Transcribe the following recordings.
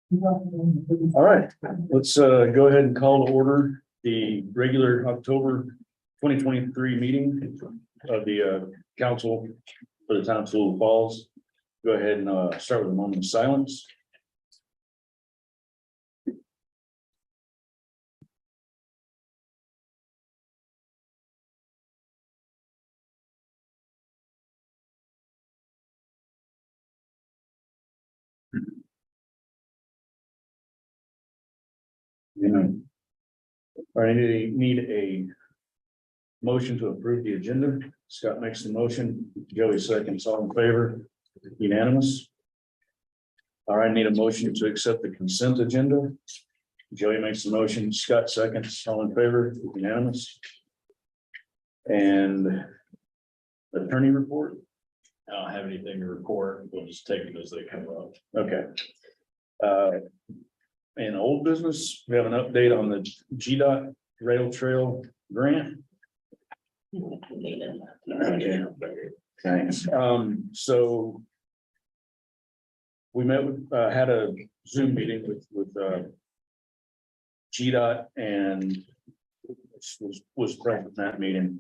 All right, let's go ahead and call to order the regular October 2023 meeting of the council for the town of Sioux Falls. Go ahead and start with a moment of silence. All right, I need a motion to approve the agenda. Scott makes the motion, Joey seconds, all in favor, unanimous. All right, I need a motion to accept the consent agenda. Joey makes the motion, Scott seconds, all in favor, unanimous. And attorney report. I don't have anything to report. We'll just take them as they come up. Okay. In old business, we have an update on the GDOT rail trail grant. Okay, thanks. So we met with, had a Zoom meeting with GDOT and was present in that meeting.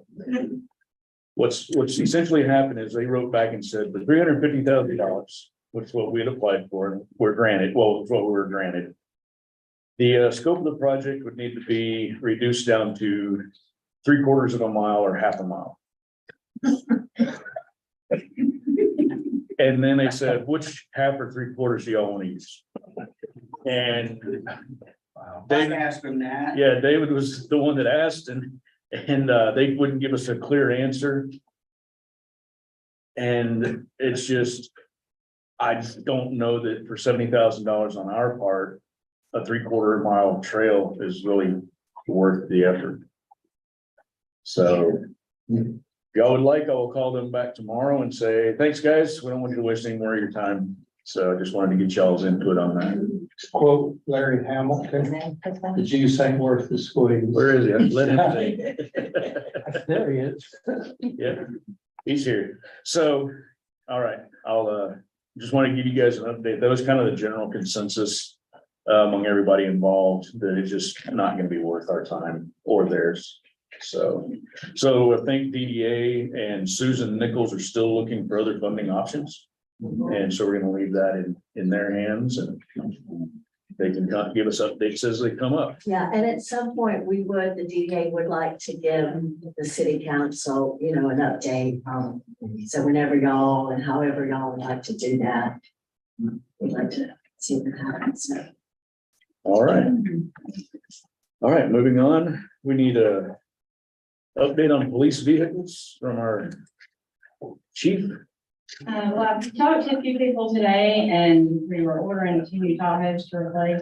What's essentially happened is they wrote back and said the $350,000, which is what we had applied for, were granted. Well, it's what we were granted. The scope of the project would need to be reduced down to 3/4 of a mile or half a mile. And then they said, which half or 3/4 do y'all want to use? And David asked him that. yeah, David was the one that asked and they wouldn't give us a clear answer. And it's just, I just don't know that for $70,000 on our part, a 3/4 mile trail is really worth the effort. So if y'all would like, I will call them back tomorrow and say, thanks, guys. We don't want you to waste any more of your time. So I just wanted to get y'all's input on that. Quote Larry Hamilton, the juice ain't worth the squeeze. Where is he? Let him say. There he is. Yeah, he's here. So, all right, I'll just want to give you guys an update. That was kind of the general consensus among everybody involved, that it's just not going to be worth our time or theirs. So I think DDA and Susan Nichols are still looking for other funding options. And so we're going to leave that in their hands and they can give us updates as they come up. Yeah, and at some point, the DDA would like to give the city council, an update. So whenever y'all and however y'all would like to do that, we'd like to see what happens. All right. All right, moving on. We need a update on police vehicles from our chief. Well, I've talked to a few people today and we were ordering 2 new Tahoes to replace,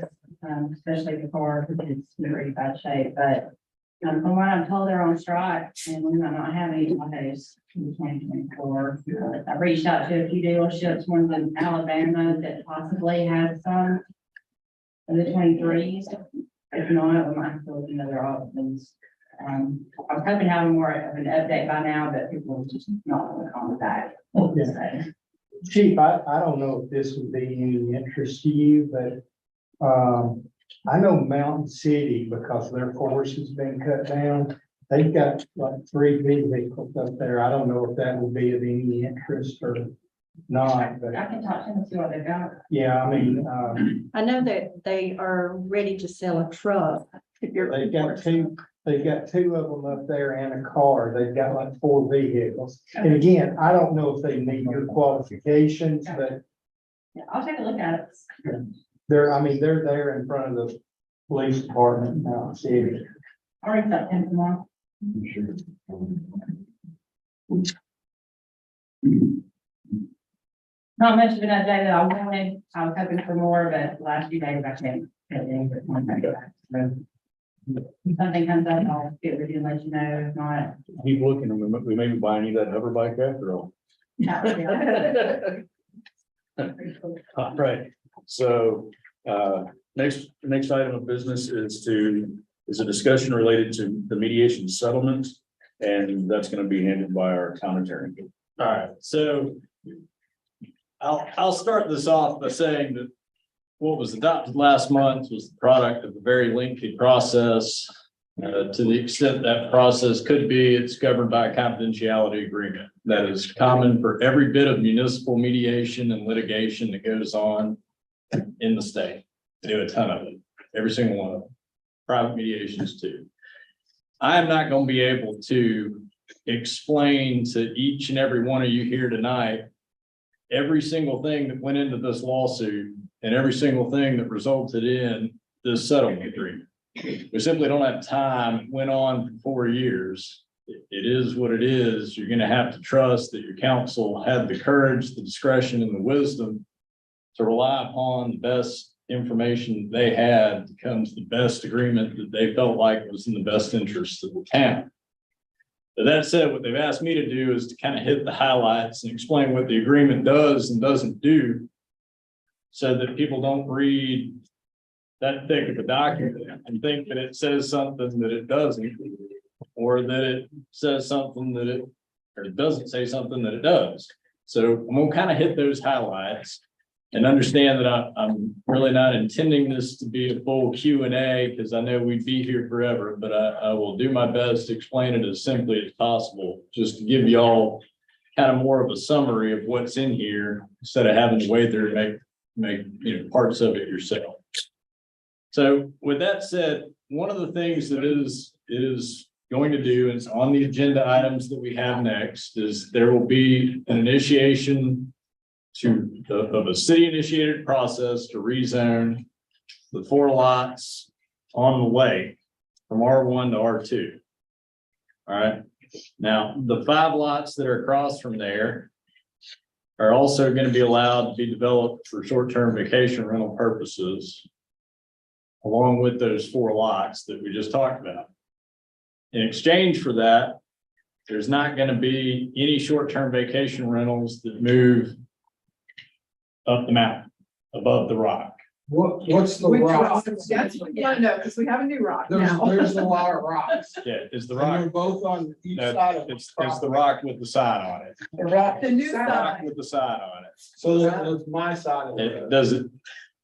especially the car because it's in pretty bad shape, but from what I'm told, they're on strike and we might not have any Tahoes in 2024. I've reached out to a few dealerships, ones in Alabama that possibly have some of the 23s. If not, we might have to look into other options. I was hoping to have more of an update by now, but people are just not going to call back. Okay. Chief, I don't know if this would be any interest to you, but I know Mountain City, because their force has been cut down, they've got like 3 vehicles up there. I don't know if that will be of any interest or not, but I can talk to them and see what they've got. yeah, I mean, I know that they are ready to sell a truck. If you're. they've got 2 of them up there and a car. They've got like 4 vehicles. And again, I don't know if they meet your qualifications, but Yeah, I'll take a look at it. they're there in front of the police department in Mountain City. I'll reach out to him tomorrow. Not much of an update that I wanted. I was hoping for more, but the last few days I can't. If something comes up, I'll get with you and let you know. If not. Keep looking, we may be buying you that hover bike after all. All right, so next item of business is a discussion related to the mediation settlement. And that's going to be handled by our town attorney. All right, so I'll start this off by saying that what was adopted last month was the product of a very lengthy process. To the extent that process could be, it's governed by a confidentiality agreement that is common for every bit of municipal mediation and litigation that goes on in the state. They do a ton of it, every single one of them, private mediations too. I am not going to be able to explain to each and every one of you here tonight every single thing that went into this lawsuit and every single thing that resulted in this settlement agreement. We simply don't have time. It went on for 4 years. It is what it is. You're going to have to trust that your counsel had the courage, the discretion, and the wisdom to rely upon the best information they had to come to the best agreement that they felt like was in the best interest of the town. But that said, what they've asked me to do is to kind of hit the highlights and explain what the agreement does and doesn't do, so that people don't read that thick of a document and think that it says something that it doesn't, or that it says something that it doesn't say something that it does. So I'm gonna kind of hit those highlights and understand that I'm really not intending this to be a full Q&A, because I know we'd be here forever, but I will do my best to explain it as simply as possible, just to give y'all kind of more of a summary of what's in here instead of having to wait there to make parts of it yourself. So with that said, one of the things that it is going to do, and it's on the agenda items that we have next, is there will be an initiation of a city initiated process to rezone the 4 lots on the lake from R1 to R2. All right. Now, the 5 lots that are across from there are also going to be allowed to be developed for short-term vacation rental purposes, along with those 4 lots that we just talked about. In exchange for that, there's not going to be any short-term vacation rentals that move up the mountain, above the rock. What's the Which rock? rock? That's what we want to know, because we have a new rock now. There's a lot of rocks. Yeah, it's the And they're rock. both on each No, side of it's the the rock with the sign on it. The rock. The new Rock side. with the sign on it. So that's my side of It it. does it,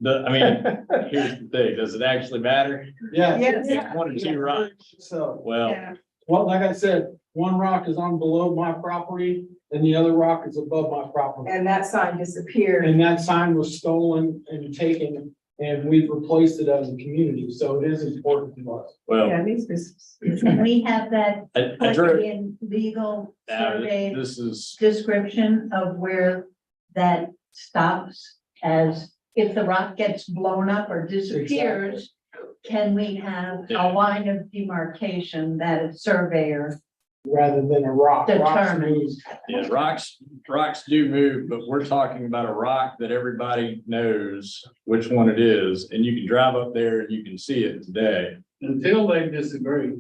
I mean, here's the thing, does it actually matter? Yeah. Yes. It's 1 or 2 rocks. So, Well, Yeah. well, like I said, one rock is on below my property and the other rock is above my property. And that sign disappeared. And that sign was stolen and taken and we've replaced it as a community. So it is important to us. well, Yeah, these was. Can we have that I put drew, in legal survey this is, description of where that stops, as if the rock gets blown up or disappears? Can we have a line of demarcation that a surveyor Rather than a rock. Rocks determines? yeah, rocks do move, but we're talking about a rock that everybody knows which one it is, and you can drive up there and you can see it today. Until they disagree.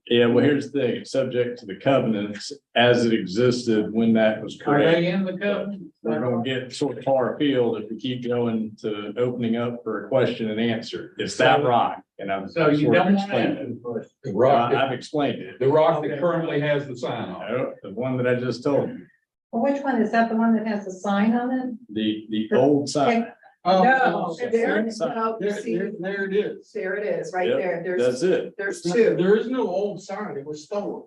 Yeah, well, here's the thing, it's subject to the covenants as it existed when that was Are created. they in the covenant? We're gonna get sort of far afield if we keep going to opening up for a question and answer. It's that rock, and I'm. So you sort of don't explained have it. to. The rock, I've explained it. the rock that currently has the sign on it. No, the one that I just told you, Well, which one, is that the one that has the sign on it? the old sign. Oh, No, yeah. there, no, you see, there it is. there it is, right Yep, there. That's it. There's 2, There is no old sign. It was stolen.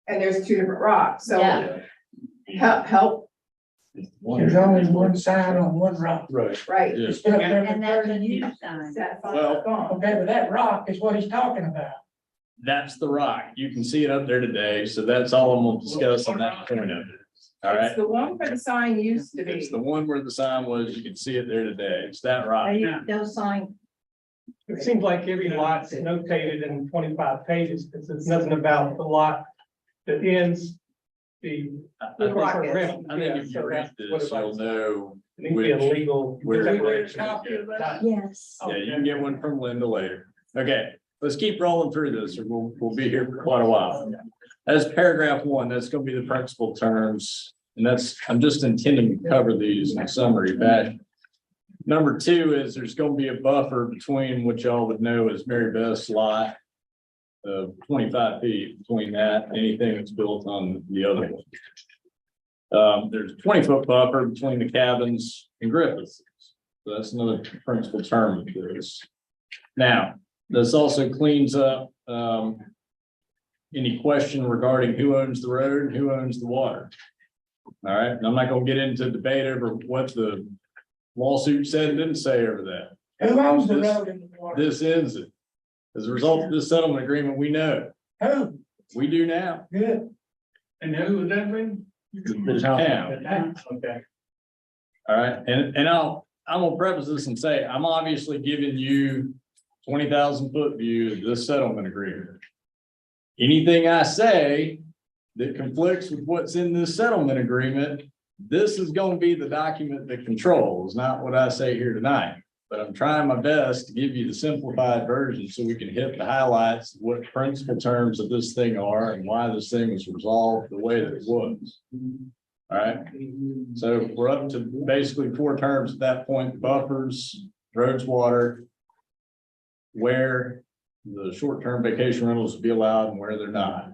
and there's 2 different rocks, so Yeah. help, There's only one sign on one rock. Right. right. Yeah. And that's a new sign. That sign Well- is gone. Okay, but that rock is what he's talking about. That's the rock. You can see it up there today, so that's all I'm gonna discuss on that point of it. All It's right, the one where the sign used to it's be. the one where the sign was, you can see it there today. It's that Are rock. you, those sign, It seems like every lot's notated in 25 pages, because it's nothing about the lot that ends the. I The think rock is. if you read this, you'll know. It needs to be a legal. Where- declaration. yes. Yeah, you can get one from Linda later. Okay, let's keep rolling through this, or we'll be here for quite a while. That's paragraph 1, that's gonna be the principal terms, and I'm just intending to cover these in a summary fashion. Number 2 is there's gonna be a buffer between what y'all would know as Mary Beth's lot of 25 feet between that, and anything that's built on the other one. There's a 20-foot buffer between the cabins and Griffiths. So that's another principal term of this. Now, this also cleans up, any question regarding who owns the road and who owns the water. All right, and I'm not gonna get into debate over what the lawsuit said and didn't say over that. Who owns the road and the water? This ends it. As a result of this settlement agreement, we know, Who? we do now. Good. And who would that be? The town. Okay. All right, and I'm gonna preface this and say, I'm obviously giving you 20,000 foot view of this settlement agreement. Anything I say that conflicts with what's in this settlement agreement, this is gonna be the document that controls, not what I say here tonight. But I'm trying my best to give you the simplified version so we can hit the highlights of what principal terms of this thing are and why this thing was resolved the way that it was. All right, so we're up to basically 4 terms at that point: buffers, roads, water, where the short-term vacation rentals will be allowed and where they're not.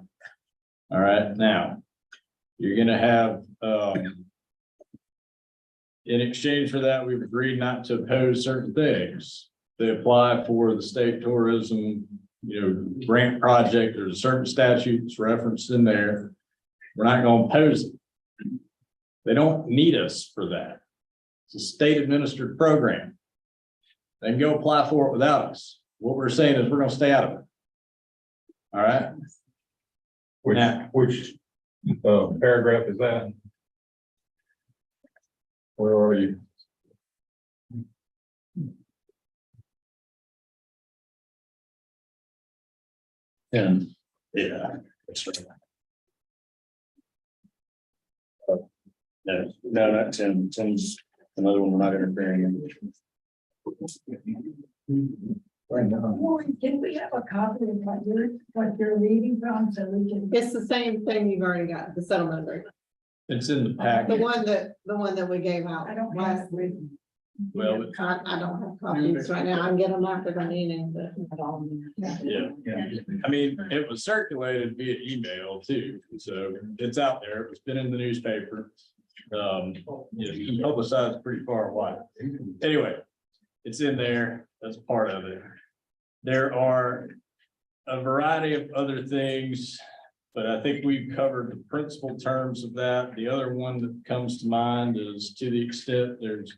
All right, now, you're gonna have, in exchange for that, we've agreed not to oppose certain things. They apply for the state tourism, grant project. There's certain statutes referenced in there. We're not gonna oppose it. They don't need us for that. It's a state administered program. They can go apply for it without us. What we're saying is we're gonna stay out of it. All right, Which paragraph is that? Where are you? and, yeah. that's right. No, not Tim. Tim's another one we're not interfering in. Can we have a copy of what you're reading from so we can? It's the same thing you've already got, the settlement agreement, It's in the the package. one that we gave out. I don't last have it written. Well, I don't have copies right now. I can get them after the meeting, but. yeah, I mean, it was circulated via email too, so it's out there. It's been in the newspaper. It's been publicized pretty far wide. Anyway, it's in there. That's part of it. There are a variety of other things, but I think we've covered the principal terms of that. The other one that comes to mind is, to the extent there's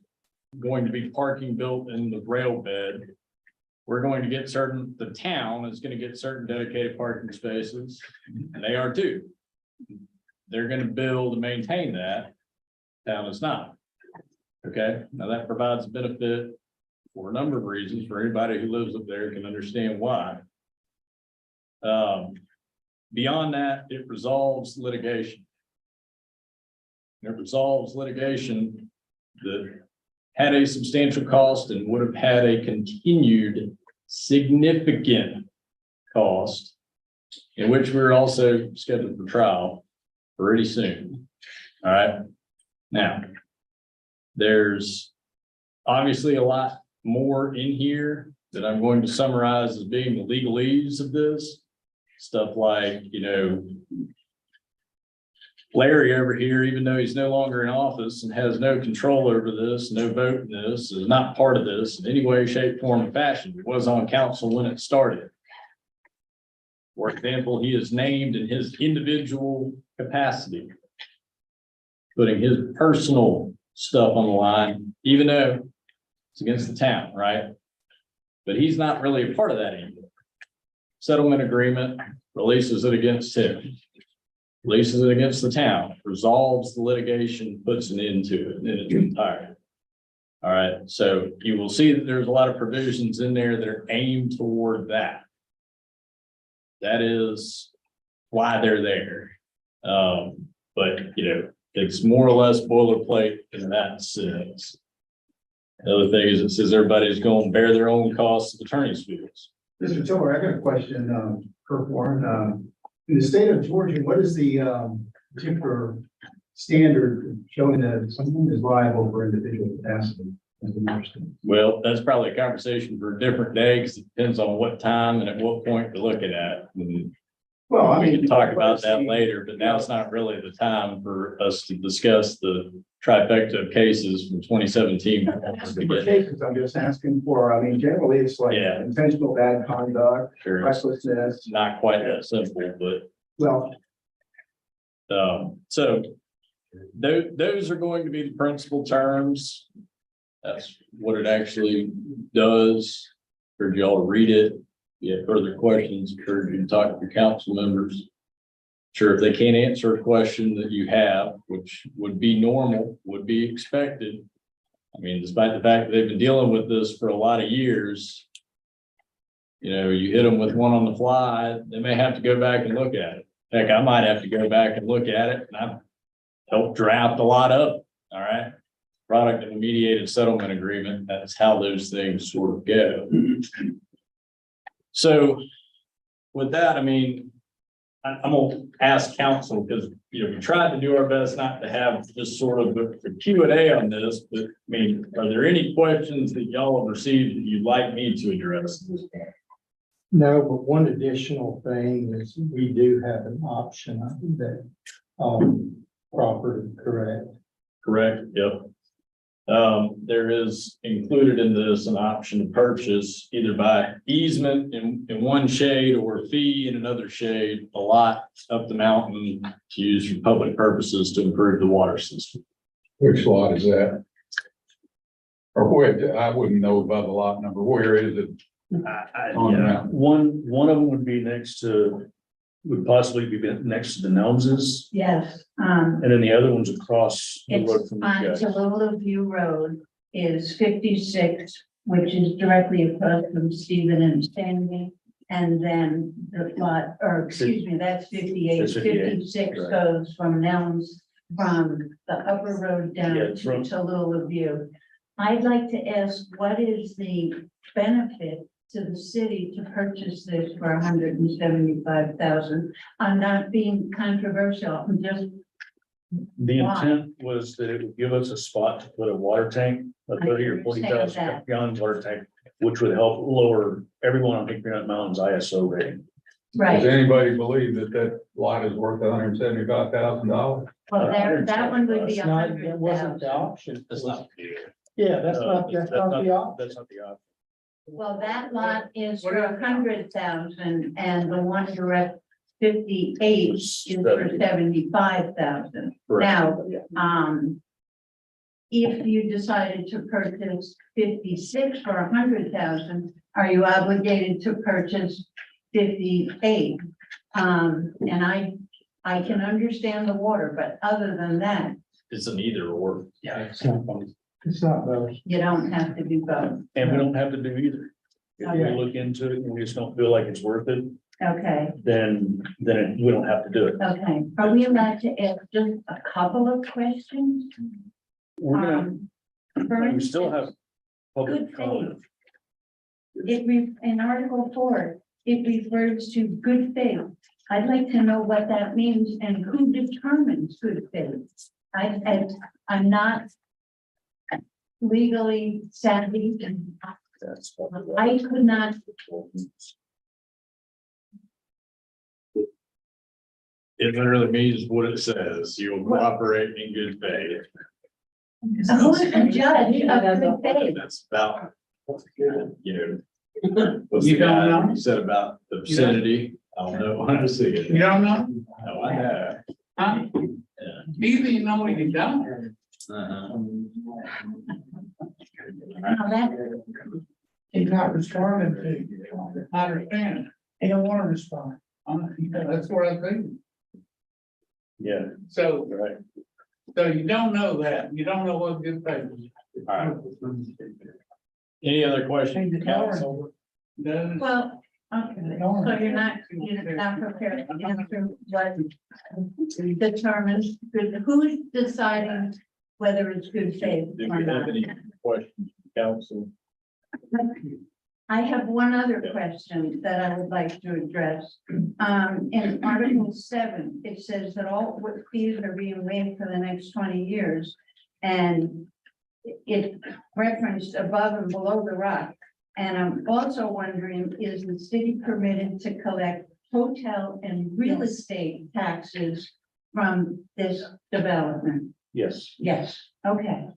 going to be parking built in the rail bed, we're going to get the town is going to get certain dedicated parking spaces, and they are too. They're going to build and maintain that. Town is not. Okay, now that provides a benefit for a number of reasons, for anybody who lives up there can understand why. Beyond that, it resolves litigation. It resolves litigation that had a substantial cost and would have had a continued significant cost, in which we're also scheduled for trial pretty soon. All right. Now, there's obviously a lot more in here that I'm going to summarize as being the legalese of this. Stuff like, Larry over here, even though he's no longer in office and has no control over this, no vote in this, is not part of this in any way, shape, form, or fashion. He was on council when it started. For example, he is named in his individual capacity, putting his personal stuff on the line, even though it's against the town, right? But he's not really a part of that anymore. Settlement agreement releases it against him, releases it against the town, resolves the litigation, puts an end to it in its entirety. All right, so you will see that there's a lot of provisions in there that are aimed toward that. That is why they're there. But it's more or less boilerplate in that sense. The other thing is, it says everybody's going to bear their own costs of attorney's fees. Mr. Tiller, I got a question, Kirk Warren. In the state of Georgia, what is the particular standard showing that someone is liable for individual capacity as a nurse? Well, that's probably a conversation for a different day, because it depends on what time and at what point you're looking at. Well, I We mean. can talk about that later, but now it's not really the time for us to discuss the trifecta of cases from 2017. Cases I'm just asking for, I mean, generally it's like Yeah. intentional bad conduct, Sure, it's recklessness, not quite that simple, but well, so those are going to be the principal terms. That's what it actually does. Urge y'all to read it. If you have further questions, encourage you to talk to your council members. Sure, if they can't answer a question that you have, which would be normal, would be expected. I mean, despite the fact that they've been dealing with this for a lot of years. You know, you hit them with one on the fly, they may have to go back and look at it. Heck, I might have to go back and look at it, and I've helped draft a lot of, it, all right? Product of a mediated settlement agreement, that's how those things sort of go. So with that, I mean, I'm gonna ask council, because, you know, we tried to do our best not to have just sort of a Q&A on this, but I mean, are there any questions that y'all have received that you'd like me to address? No, but one additional thing is we do have an option that, property, correct? Correct, yep. There is included in this an option to purchase either by easement in one shade or fee in another shade, a lot up the mountain to use for public purposes to improve the water system. Which lot is that? Or where, I wouldn't know about the lot number. Where is it? On the Yeah, mountain. one of them would be would possibly be next to the Nelmses, Yes, and then the other one's across the road it's from on you guys. Tallulah View Road is 56, which is directly across from Stephen and Sandy. And then the lot, or excuse me, that's 58. That's 58, 56 right. goes from Nelms, from the upper road down Yeah, to from- Tallulah View. I'd like to ask, what is the benefit to the city to purchase this for 175,000? I'm not being controversial, I'm just, The Why? intent was that it would give us a spot to put a water tank, a I 30 or understand 40,000 that. gallon water tank, which would help lower everyone on Hickory Nut Mountain's ISO rating. Does right, anybody believe that that lot is worth $175,000? well, that one would be That's not, that wasn't the 100,000. option. That's not. Yeah, that's not the option. That's not the option. Well, that lot is for 100,000 and the one direct 58 is for 75,000. Now, if you decided to purchase 56 for 100,000, are you obligated to purchase 58? And I can understand the water, but other than that, It's an either or. Yeah. It's not those. you don't have to do both. And we don't have to do either. If we Okay. look into it and we just don't feel like it's worth it, Okay, then we don't have to do it. okay. Are we allowed to ask just a couple of questions? We're gonna, For we still have instance, public good comment. in Article 4, it refers to good faith. I'd like to know what that means and who determines good faith. I'm not legally savvy and That's- I could not, It literally means what it says. You will cooperate in good faith. who's the judge of good faith? That's about, you know. What's You the don't guy know? you said about the vicinity? I'll know when I see it. You don't know? No, I have. Huh? Yeah. Either you know or you don't. Uh-huh. Now that, He's not responding to, I understand. He don't want to respond. That's what I think. Yeah, So, right. so you don't know that. You don't know what good faith is. All right. Any other questions, council? Doesn't- well, okay, so you're not prepared to answer what determines, who's deciding whether it's good faith Do or we have not? any questions, council? I have one other question that I would like to address. In Article 7, it says that all fees are being waived for the next 20 years. And it referenced above and below the rock. And I'm also wondering, is the city permitted to collect hotel and real estate taxes from this development? Yes. Yes, okay.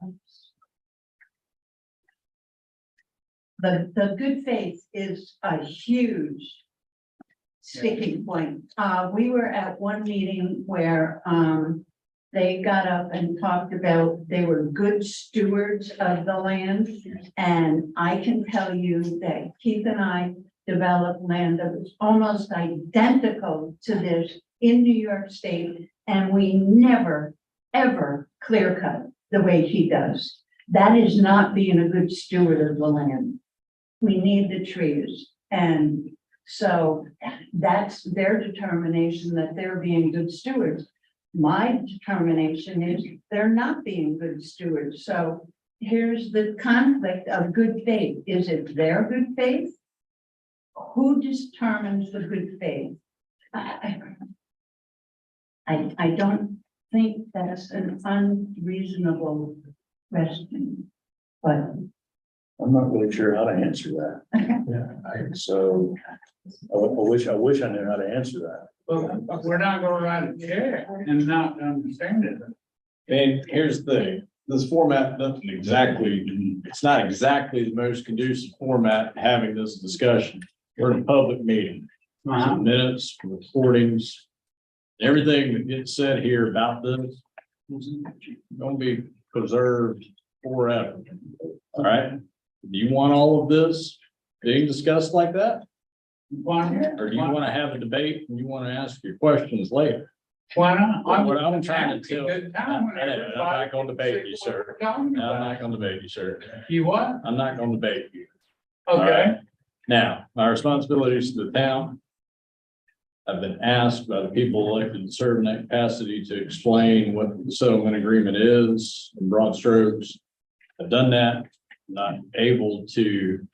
The good faith is a huge sticking point. We were at one meeting where, they got up and talked about they were good stewards of the land. And I can tell you that Keith and I developed land that was almost identical to this in New York State. And we never, ever clear cut the way he does. That is not being a good steward of the land. We need the trees. And so that's their determination that they're being good stewards. My determination is they're not being good stewards. So here's the conflict of good faith. Is it their good faith? Who determines the good faith? I don't think that's an unreasonable question, but I'm not really sure how to answer that. So I wish I knew how to answer that. But we're not gonna write a check and not understand it. And here's the thing, this format doesn't exactly, it's not exactly the most conducive format having this discussion. We're in a public meeting. So minutes, recordings, everything that gets said here about this is gonna be preserved forever. All right? Do you want all of this being discussed like that? Why not? Or do you want to have a debate and you want to ask your questions later? Why not? What I'm trying to tell, Good time when I'm not gonna debate you, sir. I'm everybody- not gonna debate you, sir. You what? I'm not gonna debate you. All Okay, right? Now, my responsibilities to the town. I've been asked by the people elected to serve in that capacity to explain what the settlement agreement is in broad strokes. I've done that, not able to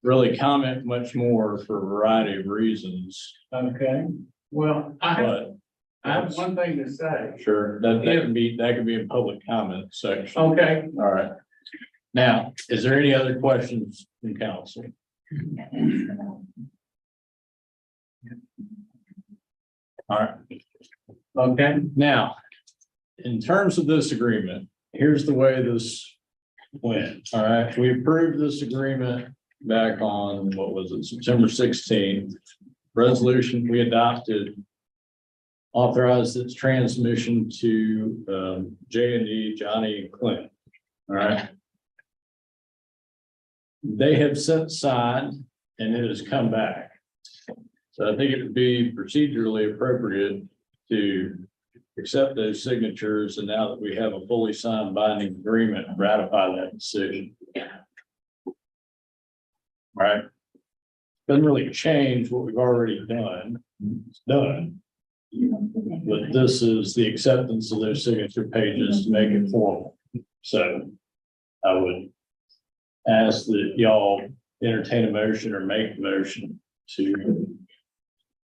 really comment much more for a variety of reasons, okay. Well, I but have one thing to say. sure, that can be a public comment section. Okay, All right. Now, is there any other questions from council? All right. okay. Now, in terms of this agreement, here's the way this went. All right, we approved this agreement back on, what was it, September 16th. Resolution we adopted authorized its transmission to J&E, Johnny and Clint. All right. They have since signed and it has come back. So I think it would be procedurally appropriate to accept those signatures, and now that we have a fully signed binding agreement, ratify that decision. All right. Doesn't really change what we've already done. It's done. But this is the acceptance of those signature pages to make it formal. So I would ask that y'all entertain a motion or make a motion to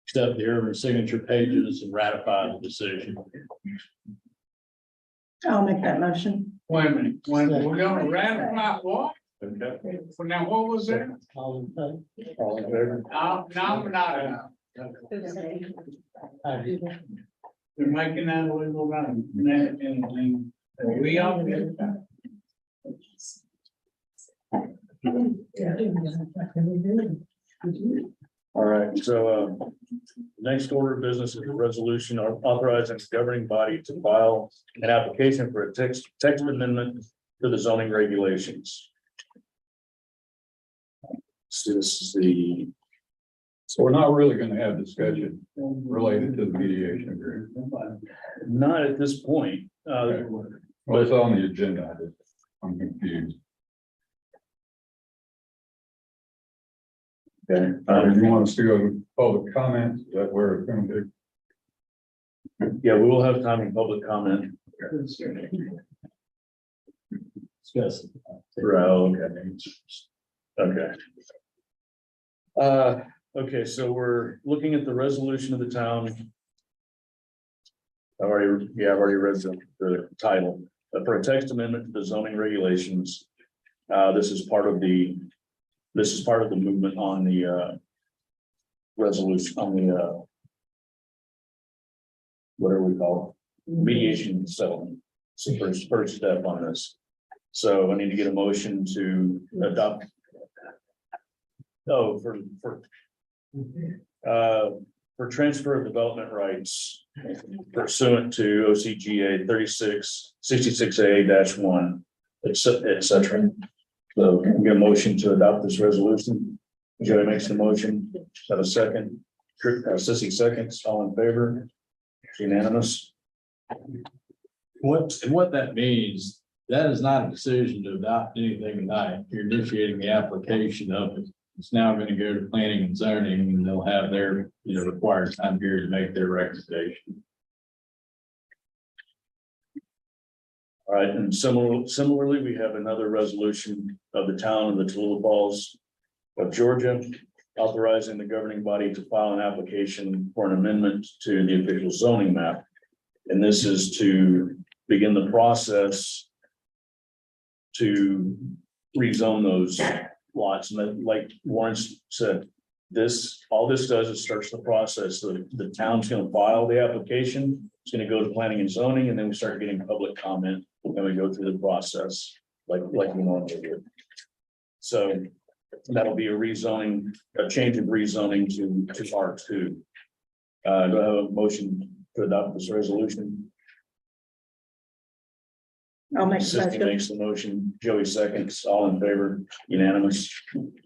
accept the urban signature pages and ratify the decision. I'll make that motion. Wait a minute, when we're gonna ratify what? Okay. Now, what was it? All in favor? No, we're not. They're making that a legal run. And we all get that. All right, so next order of business is a resolution authorizing the governing body to file an application for a text amendment to the zoning regulations. So this is the, So we're not really gonna have discussion related to the mediation agreement. not at this point, Well, it's on the agenda. I'm confused. okay, You want us to go to public comments? Is that where it's gonna be? yeah, we will have time in public comment. Discuss. Right, okay. Okay, so we're looking at the resolution of the town. I've already read the title, for a text amendment to the zoning regulations. This is part of the movement on the resolution, on the whatever we call it, mediation settlement. So first step on this. So I need to get a motion to adopt. Oh, for transfer of development rights pursuant to OCGA 3666A-1, et cetera. So can we get a motion to adopt this resolution? Joey makes the motion. Have a second. Sissy seconds. All in favor? Unanimous. What that means, that is not a decision to adopt anything tonight. You're initiating the application of it. It's now going to go to planning and zoning, and they'll have their, required time period to make their recommendation. All right, and similarly, we have another resolution of the town of the Tallulah Falls of Georgia, authorizing the governing body to file an application for an amendment to the official zoning map. And this is to begin the process to rezone those lots. And then, like Warren said, all this does is starts the process. The town's gonna file the application. It's gonna go to planning and zoning, and then we start getting public comment, and we go through the process like we normally do. So that'll be a change of rezoning to R2. Do I have a motion to adopt this resolution? I'll make Sissy that. makes the motion, Joey seconds, all in favor, unanimous.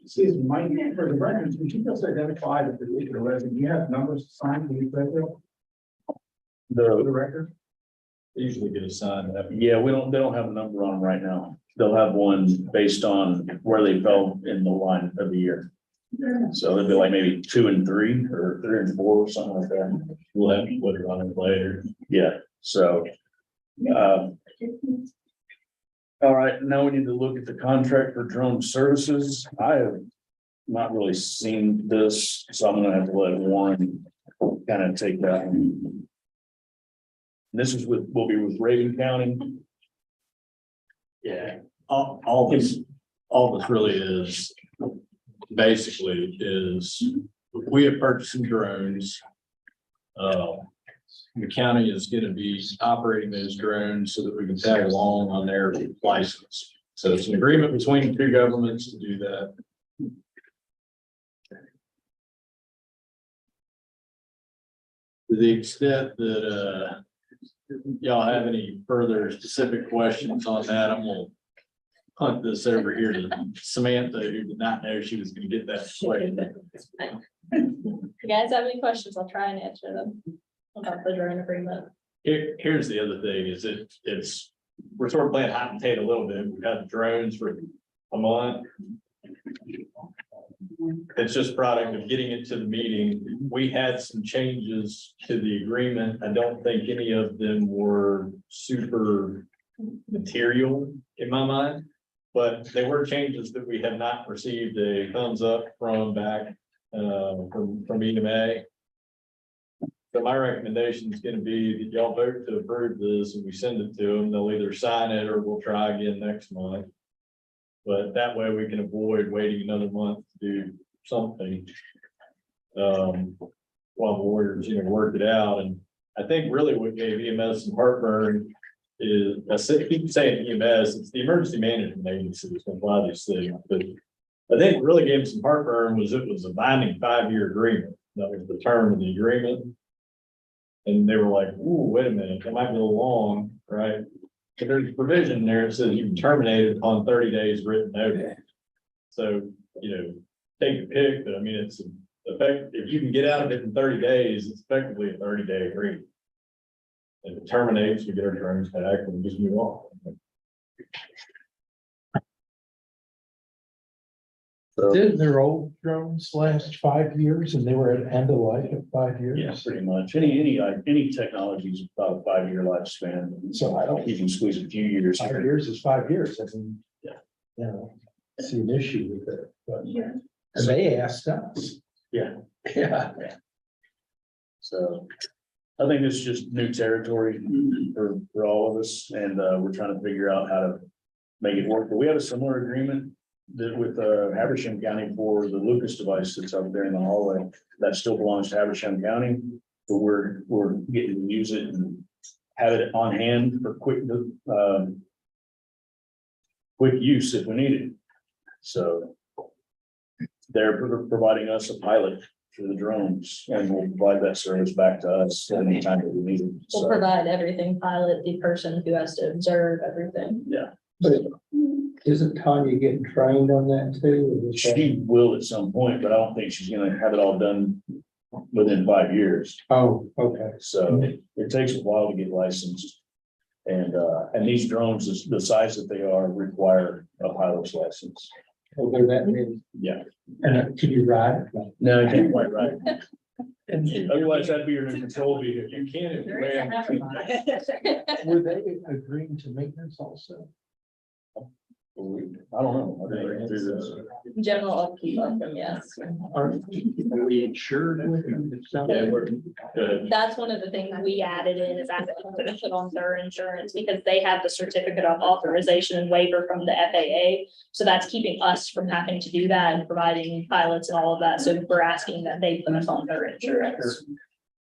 Excuse me, Mike, for the records, would you just identify the particular resident? You have numbers signed, do you think, for the record? They usually get assigned that. They don't have a number on them right now. They'll have one based on where they fell in the line of the year. So it'd be like maybe 2 and 3 or 3 and 4 or something like that. We'll have to put it on it later. Yeah, so. All right, now we need to look at the contract for drone services. I have not really seen this, so I'm gonna have to let Warren kind of take that. This is will be with Raven County. Yeah, all this really is, basically is, we have purchased some drones. The county is gonna be operating those drones so that we can tag along on their license. So it's an agreement between the two governments to do that. To the extent that, y'all have any further specific questions on that, I'm gonna punt this over here to Samantha, who did not know she was gonna get that question. If you guys have any questions, I'll try and answer them about the drone agreement. Here's the other thing is we're sort of playing hot and potato a little bit. We've had drones for a month. It's just product of getting it to the meeting. We had some changes to the agreement. I don't think any of them were super material in my mind, but they were changes that we have not received a thumbs up from back from EMA. So my recommendation is going to be that y'all vote to approve this and we send it to them. They'll either sign it or we'll try again next month. But that way we can avoid waiting another month to do something. While the lawyers, work it out. And I think really what gave EMS some heartburn is, I keep saying EMS, it's the emergency management agency that's going to apply these things. But I think what really gave them some heartburn was it was a binding 5-year agreement. That was the term of the agreement. And they were like, ooh, wait a minute, that might be a little long, right? But there's a provision there that says you can terminate it upon 30 days written notice. So, take your pick, but I mean, it's effect, if you can get out of it in 30 days, it's effectively a 30-day agreement. And it terminates, we get our drones back and we just move on. Didn't their old drones last 5 years and they were at end of life at 5 years? Yeah, pretty much. Any technology is about a 5-year lifespan. So I don't, You can squeeze a few years. 5 years is 5 years. I mean, Yeah. See an issue with it, but. And they asked us. Yeah. Yeah. So I think it's just new territory for all of us, and we're trying to figure out how to make it work. But we have a similar agreement that with Habersham County for the Lucas device that's up there in the hallway. That still belongs to Habersham County, but we're getting to use it and have it on hand for quick use if we need it. So they're providing us a pilot for the drones, and we'll provide that service back to us anytime that we need it. We'll So, provide everything, pilot, the person who has to observe everything. yeah, But isn't Tanya getting trained on that too? or is that- she will at some point, but I don't think she's gonna have it all done within 5 years. Oh, okay. So it takes a while to get licensed. And these drones, the size that they are, require a pilot's license. Oh, they're that many. Yeah. And can you ride? No, you can't quite right. And Otherwise, that'd be your new control vehicle. You can't if There you is enough land. of them. were they agreeing to maintenance also? I don't know. I didn't read through this. General upkeep of them, yes. Are we insured with them? It sounds Yeah, like- we're good. That's one of the things we added in is that to put on their insurance because they have the certificate of authorization and waiver from the FAA. So that's keeping us from having to do that and providing pilots and all of that. So we're asking that they put us on their insurance.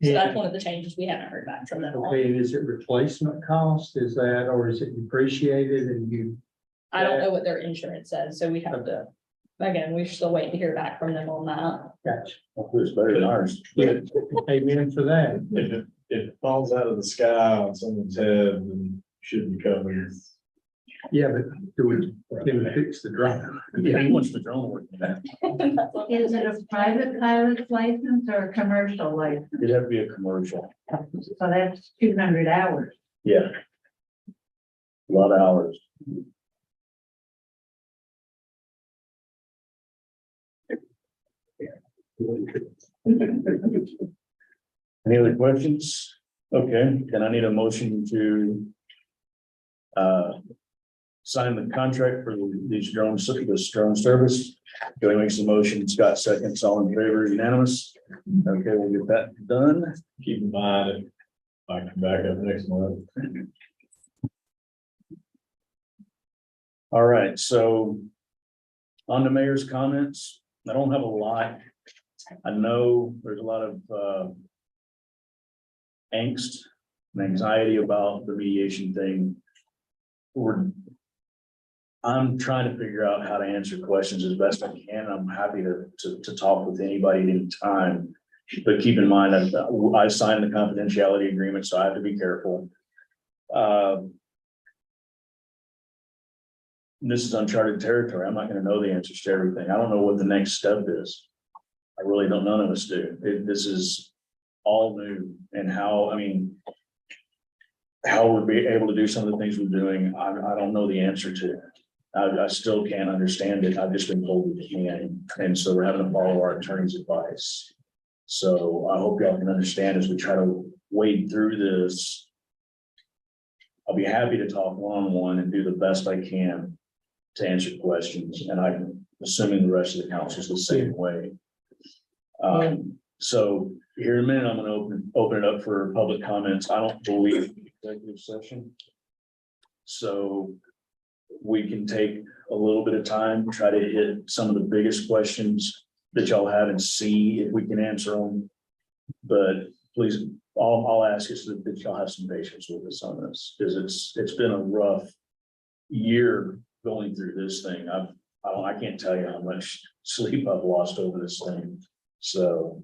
So that's one of the changes we haven't heard back from them on. Okay, and is it replacement cost? Is that, or is it depreciated and you? I don't know what their insurance says, so we have to, again, we're still waiting to hear back from them on that. Gotcha. Hopefully it's better than ours. Amen for that. If it falls out of the sky on someone's head, then should be covered. Yeah, but can we fix the drone? Yeah, he wants the drone working. Is it a private pilot's license or a commercial license? It'd have to be a commercial. So that's 200 hours. Yeah. A lot of hours. Any other questions? Okay, then I need a motion to sign the contract for these drones, this drone service. Joey makes the motion, Scott seconds, all in favor, unanimous. Okay, we'll get that done. Keep in mind, if I come back up next month. All right, so on the mayor's comments, I don't have a lot. I know there's a lot of angst and anxiety about the mediation thing. I'm trying to figure out how to answer questions as best I can. I'm happy to talk with anybody at any time. But keep in mind that I signed the confidentiality agreement, so I have to be careful. This is uncharted territory. I'm not gonna know the answers to everything. I don't know what the next step is. I really don't, none of us do. This is all new and how we'll be able to do some of the things we're doing. I don't know the answer to. I still can't understand it. I've just been told we can. And so we're having to follow our attorney's advice. So I hope y'all can understand as we try to wade through this. I'll be happy to talk one-on-one and do the best I can to answer questions, and I'm assuming the rest of the council is the same way. So here in a minute, I'm gonna open it up for public comments. I don't believe executive session. So we can take a little bit of time, try to hit some of the biggest questions that y'all have and see if we can answer them. But please, I'll ask is that y'all have some patience with us on this, because it's been a rough year going through this thing. I can't tell you how much sleep I've lost over this thing. So,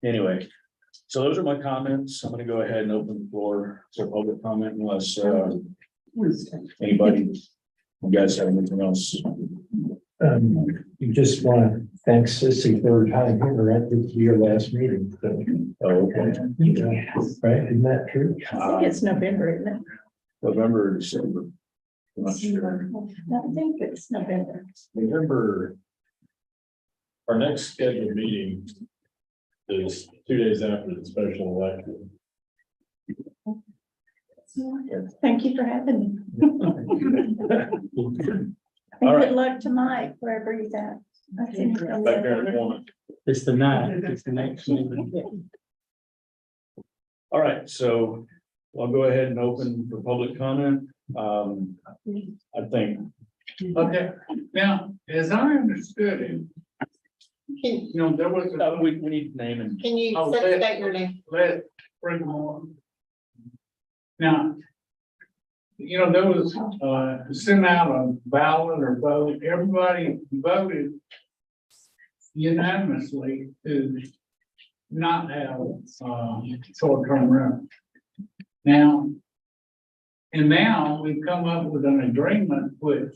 anyway, so those are my comments. I'm gonna go ahead and open the floor for public comment unless, anybody, you guys have anything else? You just want to thank Sissy for her time here at your last meeting. So, Oh, okay. right, isn't that true? I think it's November, isn't it? November, or December. I'm not sure. I think it's November. November. Our next scheduled meeting is 2 days after the special election. Thank you for having me. And All right. good luck to Mike, wherever he's at. I think he's Back there in the corner. It's the night, it's the next meeting. All right, so I'll go ahead and open for public comment. I think, Okay, now, as I understood it, You know, there was, We need name and, Can you Oh, state your name? let, bring them on. Now, you know, there was, sent out a ballot or vote, everybody voted unanimously to not have, short-term rental. Now, and now we've come up with an agreement which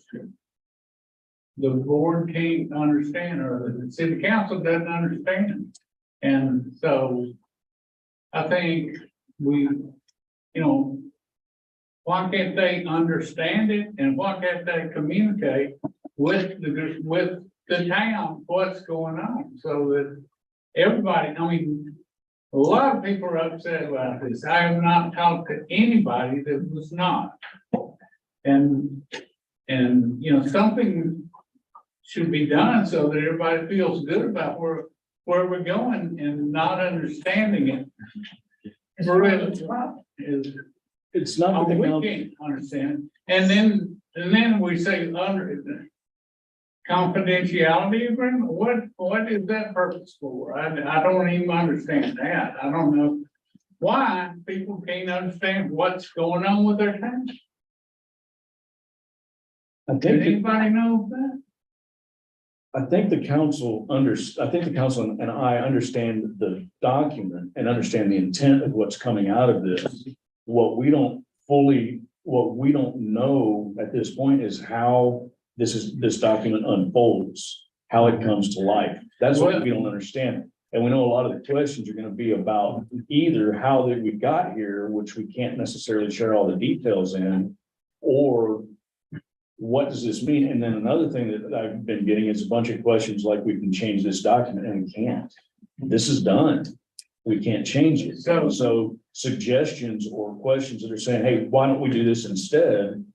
the board can't understand, or the city council doesn't understand. And so I think we, you know, why can't they understand it, and why can't they communicate with the town what's going on, so that everybody, I mean, a lot of people are upset about this. I have not talked to anybody that was not. And, you know, something should be done so that everybody feels good about where we're going, and not understanding it. Really, is, it's not. oh, that the we council- can't understand. And then we say under confidentiality agreement, what is that purpose for? I don't even understand that. I don't know why people can't understand what's going on with their town. I Does think, anybody know that? I think the council I think the council and I understand the document and understand the intent of what's coming out of this. What we don't know at this point is how this document unfolds, how it comes to life. That's what we don't understand. And we know a lot of the questions are gonna be about either how that we got here, which we can't necessarily share all the details in, or what does this mean? And then another thing that I've been getting is a bunch of questions like, we can change this document, and we can't. This is done. We can't change it. So suggestions or questions that are saying, hey, why don't we do this instead?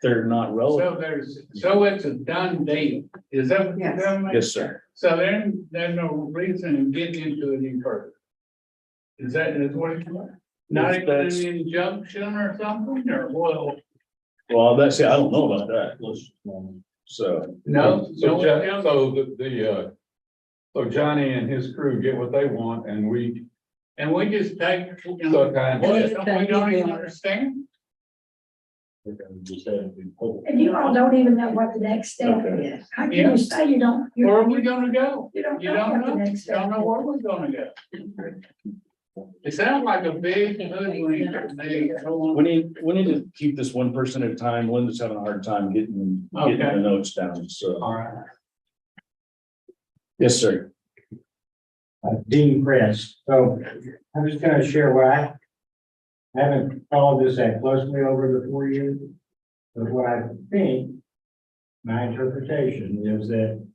They're not relevant. So it's a done deal. Is that what you're telling me? Yes, sir. So there's no reason in getting into it any further. Is what it's like? Not even an injunction or something, or well? Well, that's, I don't know about that. So. No. So Johnny and his crew get what they want, and we. And we just take, you know, So kind we don't even understand. And you all don't even know what the next step is. How can Yeah. you say you don't? Where are we gonna go? You don't You know don't what the know, next step don't know is. where we're gonna go. It sounds like a big hoodwink to me. I don't want- We need to keep this one person at a time. Linda's having a hard time getting Okay. the notes down, so. All right. Yes, sir. Dean Press. So I'm just gonna share what I haven't followed this that closely over the 4 years. But what I think, my interpretation is that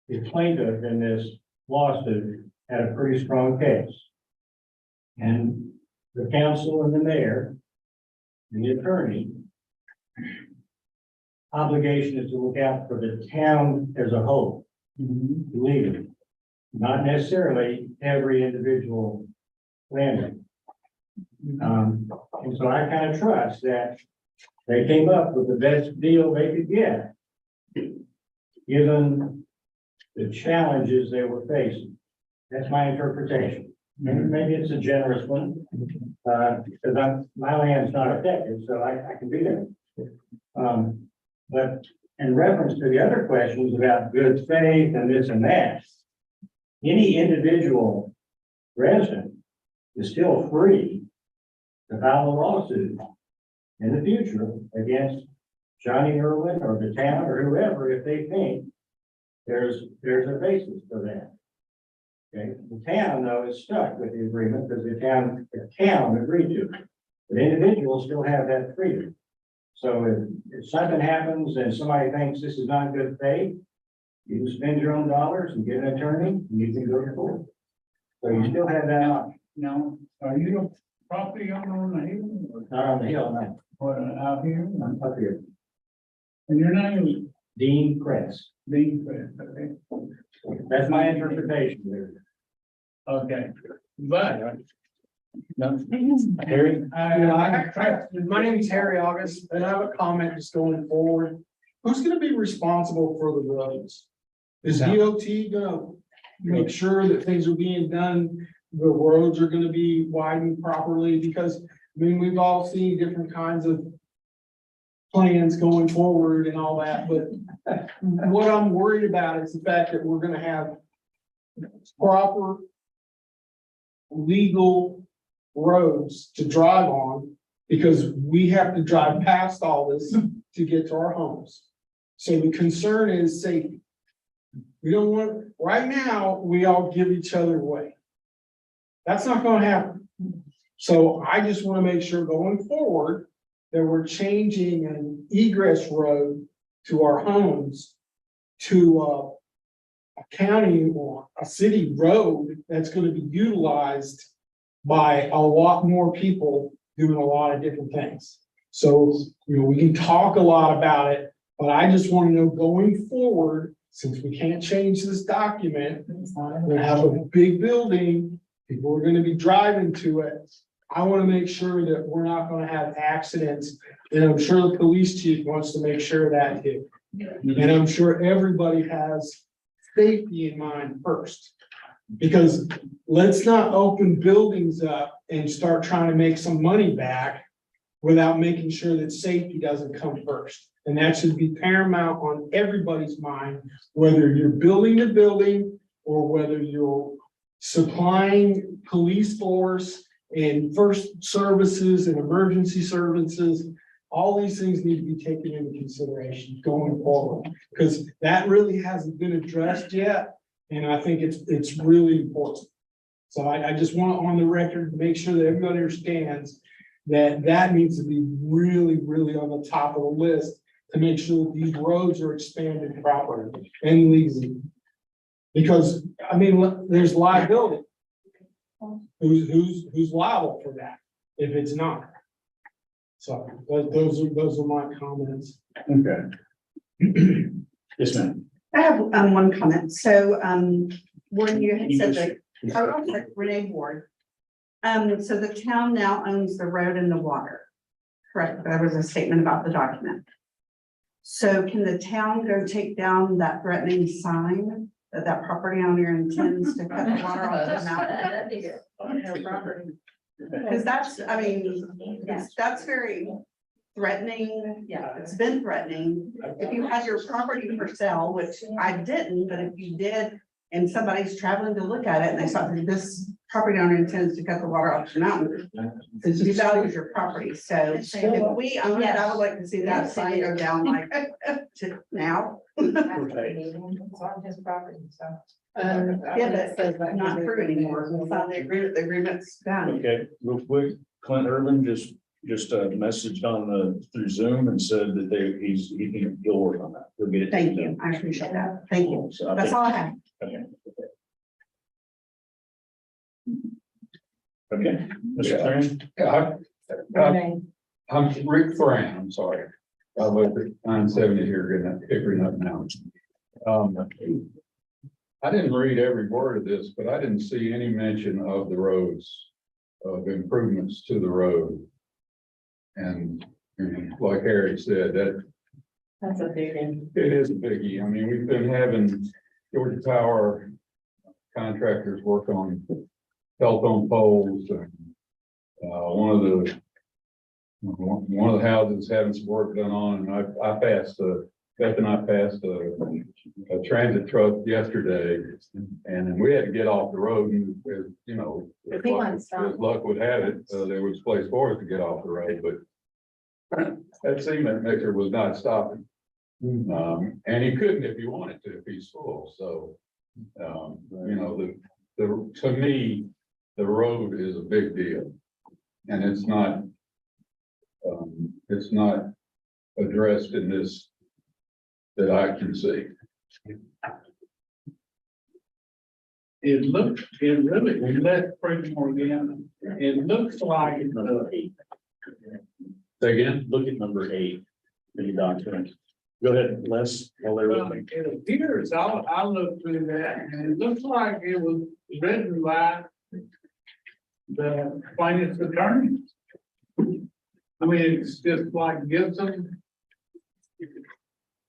the plaintiff in this lawsuit had a pretty strong case. And the council and the mayor and the attorney obligation is to look out for the town as a whole, legally, not necessarily every individual landowner. And so I kind of trust that they came up with the best deal they could get, given the challenges they were facing. That's my interpretation. Maybe it's a generous one, because my land's not affected, so I can do that. But in reference to the other questions about good faith and this and that, any individual resident is still free to file a lawsuit in the future against Johnny Irwin or the town or whoever, if they think there's a basis for that. Okay, the town though is stuck with the agreement because the town agreed to it. But individuals still have that freedom. So if something happens and somebody thinks this is not good faith, you can spend your own dollars and get an attorney and you can go to court. So you still have that option. No, are you the property owner on the hill? Or Not on the hill, no. what, out here? I'm up here. And your name is Dean Press. Dean Fred, okay? That's my interpretation there. Okay, but. No, Harry? My name is Harry August, and I have a comment just going forward. Who's gonna be responsible for the roads? Is DOT gonna make sure that things are being done? The roads are gonna be widened properly? Because, I mean, we've all seen different kinds of plans going forward and all that, but what I'm worried about is the fact that we're gonna have proper legal roads to drive on, because we have to drive past all this to get to our homes. So the concern is safety. We don't want, right now, we all give each other away. That's not gonna happen. So I just wanna make sure going forward that we're changing an egress road to our homes to a county or a city road that's gonna be utilized by a lot more people doing a lot of different things. So, we can talk a lot about it, but I just want to know going forward, since we can't change this document, we're gonna have a big building, people are gonna be driving to it. I want to make sure that we're not gonna have accidents, and I'm sure the police chief wants to make sure of that too. And I'm sure everybody has safety in mind first. Because let's not open buildings up and start trying to make some money back without making sure that safety doesn't come first. And that should be paramount on everybody's mind, whether you're building the building or whether you're supplying police force and first services and emergency services. All these things need to be taken into consideration going forward, because that really hasn't been addressed yet. And I think it's really important. So I just want on the record to make sure that everybody understands that that needs to be really, really on the top of the list to make sure that these roads are expanded properly and legally. Because, I mean, there's liability. Who's liable for that if it's not? So those are my comments. Okay. Yes, ma'am. I have one comment. So when you had said that, Renee Ward. So the town now owns the road and the water. Correct, there was a statement about the document. So can the town go take down that threatening sign that that property owner intends to cut the water off the mountain? Because that's, I mean, that's very threatening. Yeah, it's been threatening. If you had your property for sale, which I didn't, but if you did, and somebody's traveling to look at it and they saw that this property owner intends to cut the water off the mountain, because you value your property. So if we own it, I would like to see that sign go down like to now. It's on his property, so. Yeah, but not true anymore. It's on the agreement, the agreement's done. Okay, real quick, Clint Irvin just messaged on through Zoom and said that he'll work on that. We'll get it. Thank you. I appreciate that. Thank you. So That's all I have. Okay. Okay, Mr. Crane? I'm Rick Fran, I'm sorry. I live at 970 here, figuring up now. I didn't read every word of this, but I didn't see any mention of the roads, of improvements to the road. And like Harry said, That's a big one. it is a biggie. I mean, we've been having Georgia Power contractors work on telephone poles and one of the houses having some work done on, and Beth and I passed a transit truck yesterday, and we had to get off the road, and as luck would have it, there was a place for us to get off the road, but that cement mixer was not stopping. And he couldn't if he wanted to, if he's full, so, to me, the road is a big deal. And it's not addressed in this that I can see. It really, let's bring more again. It looks like, Say again, look at number 8 in the document. Go ahead, Les, while they're with me. it appears, I looked through that, and it looks like it was written by the plaintiff's attorney. I mean, it's just like gives them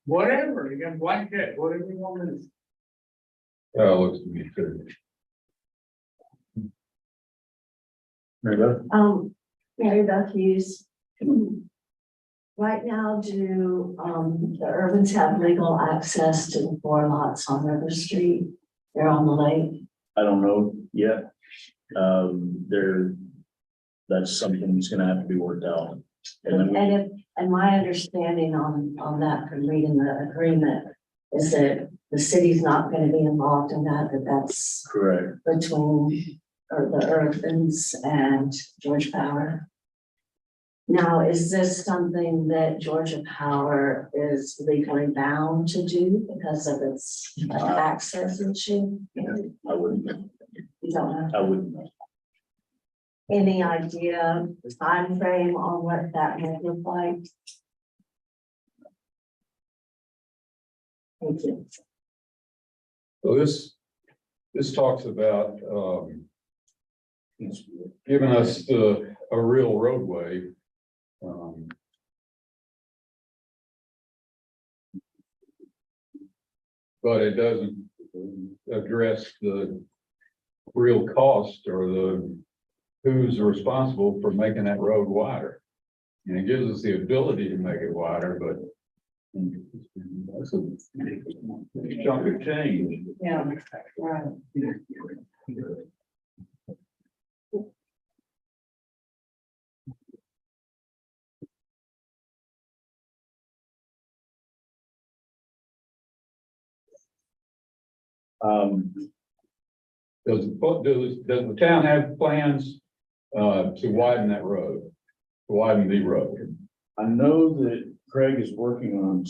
whatever, you can blank check, whatever you want to do. Looks to me too. Mary Beth? Mary Beth Hughes. Right now, do, the Urbans have legal access to the 4 lots on River Street? They're on the lake. I don't know yet. That's something that's gonna have to be worked out. And then, And my understanding on that from reading the agreement is that the city's not gonna be involved in that, that's correct. between, or the Urbans and Georgia Power. Now, is this something that Georgia Power is legally bound to do because of its access issue? I wouldn't know. You don't know? I wouldn't know. Any idea, time frame on what that might look like? Thank you. So this talks about, giving us a real roadway. But it doesn't address the real cost or who's responsible for making that road wider. And it gives us the ability to make it wider, but that's a chunk of change. Yeah, right. Does the town have plans to widen that road, to widen the road? I know that Craig is working on,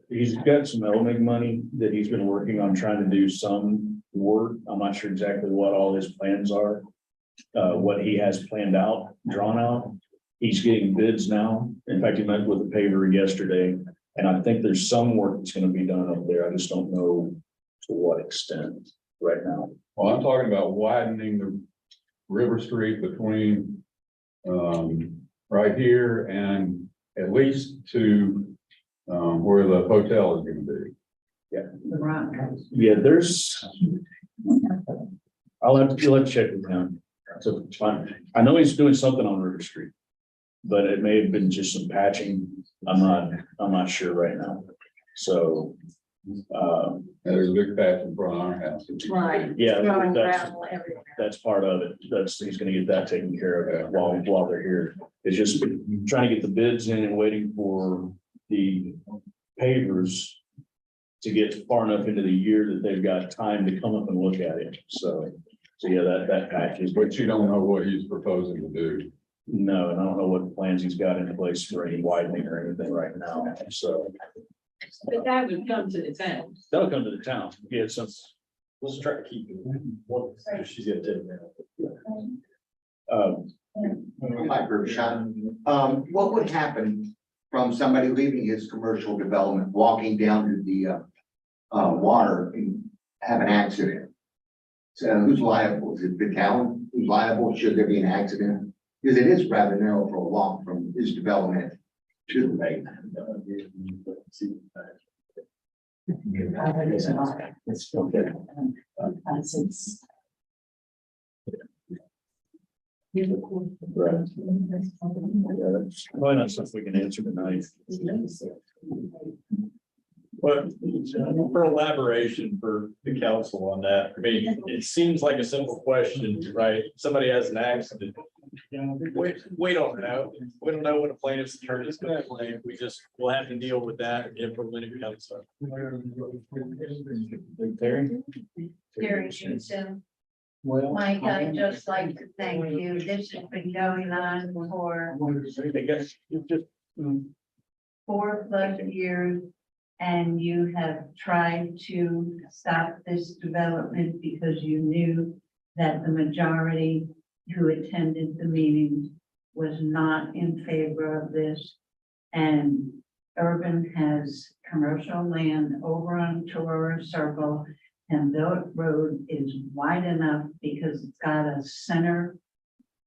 he's got some LMIG money that he's been working on trying to do some work. I'm not sure exactly what all his plans are. What he has planned out, drawn out. He's getting bids now. In fact, he met with the paver yesterday. And I think there's some work that's gonna be done up there. I just don't know to what extent right now. Well, I'm talking about widening the River Street between right here and at least to where the hotel is gonna be. The rock. Yeah, there's. You'll have to check with him. So it's fine. I know he's doing something on River Street. But it may have been just some patching. I'm not sure right now. So. There's a big patch in front of our house. Right. Yeah, Throwing that's, gravel everywhere. that's part of it. He's gonna get that taken care of while they're here. It's just trying to get the bids in and waiting for the pavers to get far enough into the year that they've got time to come up and look at it. So yeah, that patch is. But you don't know what he's proposing to do. No, and I don't know what plans he's got in place for any widening or anything right now. So But that would come to the town. that'll come to the town. Yeah, some. Let's try to keep it. She's gonna take Hi, Group Shot. What would happen from somebody leaving his commercial development, walking down to the water and have an accident? So who's liable? Is it the town who's liable? Should there be an accident? Because it is rather narrow for a walk from his development to the lake. It's okay. Right. Yeah, that's probably not something we can answer tonight. But for elaboration for the council on that, I mean, it seems like a simple question, right? Somebody has an accident. We don't know. We don't know what a plaintiff's attorney is gonna claim. We'll have to deal with that if or when it comes up. Terry? Gary Houston. Well. Mike, I'd just like to thank you. This has been going on for I guess you just. 4+ years. And you have tried to stop this development because you knew that the majority who attended the meeting was not in favor of this. And Urban has commercial land over on Torora Circle. And that road is wide enough because it's got a center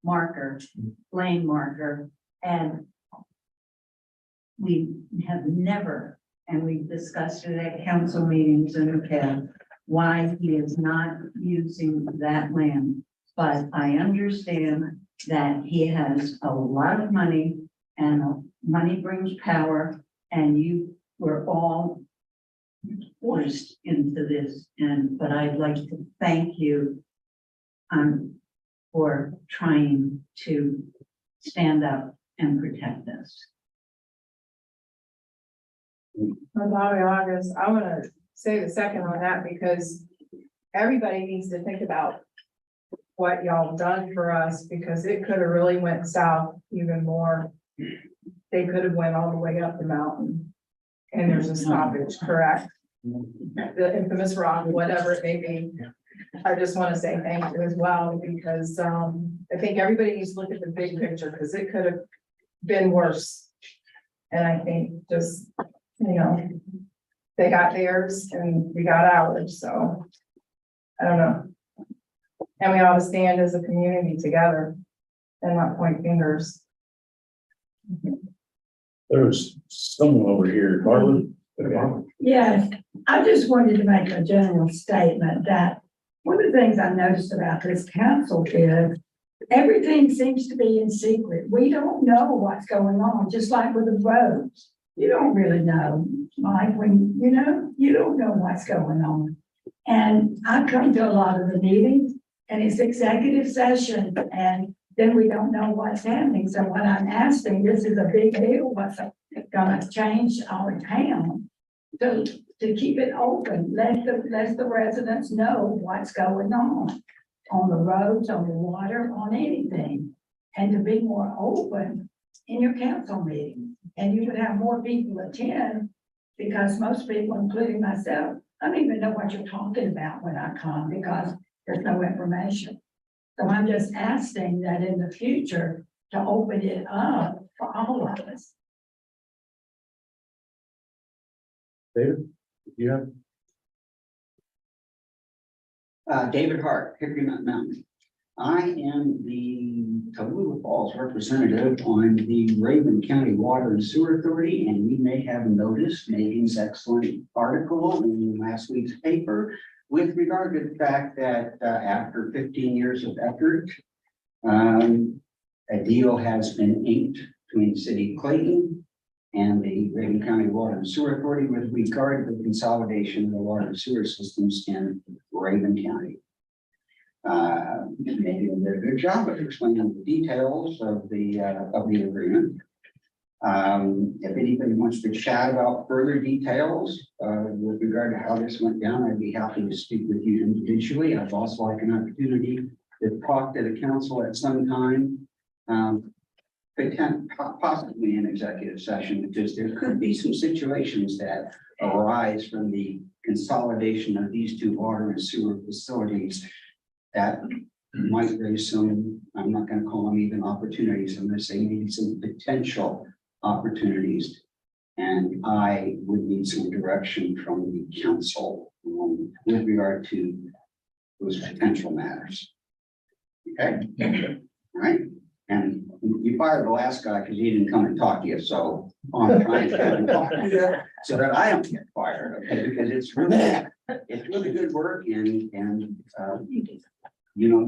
marker, lane marker. And we have never, and we've discussed it at council meetings in the past, why he is not using that land. But I understand that he has a lot of money and money brings power, and you were all forced into this. But I'd like to thank you for trying to stand up and protect us. Bobby August, I want to say the second on that because everybody needs to think about what y'all done for us, because it could have really went south even more. They could have went all the way up the mountain and there's a stoppage, correct? The infamous rock, whatever it may be. I just want to say thank you as well, because I think everybody needs to look at the big picture, because it could have been worse. And I think just, you know, they got theirs and we got ours, so I don't know. And we ought to stand as a community together and not point fingers. There was someone over here, Barbara. Yes, I just wanted to make a general statement that one of the things I noticed about this council is everything seems to be in secret. We don't know what's going on, just like with the roads. You don't really know, like when, you don't know what's going on. And I come to a lot of the meetings and it's executive session and then we don't know what's happening. So what I'm asking, this is a big deal, what's gonna change our town. To keep it open, let the residents know what's going on the roads, on the water, on anything. And to be more open in your council meeting. And you would have more people attend because most people, including myself, I don't even know what you're talking about when I come because there's no information. So I'm just asking that in the future to open it up for all of us. David, you have? David Hart, Hickory Nut Mountain. I am the Tallulah Falls representative on the Raven County Water and Sewer Authority, and you may have noticed Megan's excellent article in last week's paper with regard to the fact that after 15 years of effort, a deal has been inked between the city of Clayton and the Raven County Water and Sewer Authority with regard to the consolidation of the water and sewer systems in Raven County. Megan did a good job of explaining the details of the agreement. If anybody wants to chat about further details with regard to how this went down, I'd be happy to speak with you individually. I'd also like an opportunity to talk to the council at some time. Possibly in executive session, because there could be some situations that arise from the consolidation of these two water and sewer facilities that might raise some, I'm not going to call them even opportunities, I'm going to say maybe some potential opportunities. And I would need some direction from the council with regard to those potential matters. Okay, all right. And you fired the last guy because he didn't come and talk to you, so I'm trying to get him to talk to you so that I don't get fired, okay? Because it's really good work, and you know,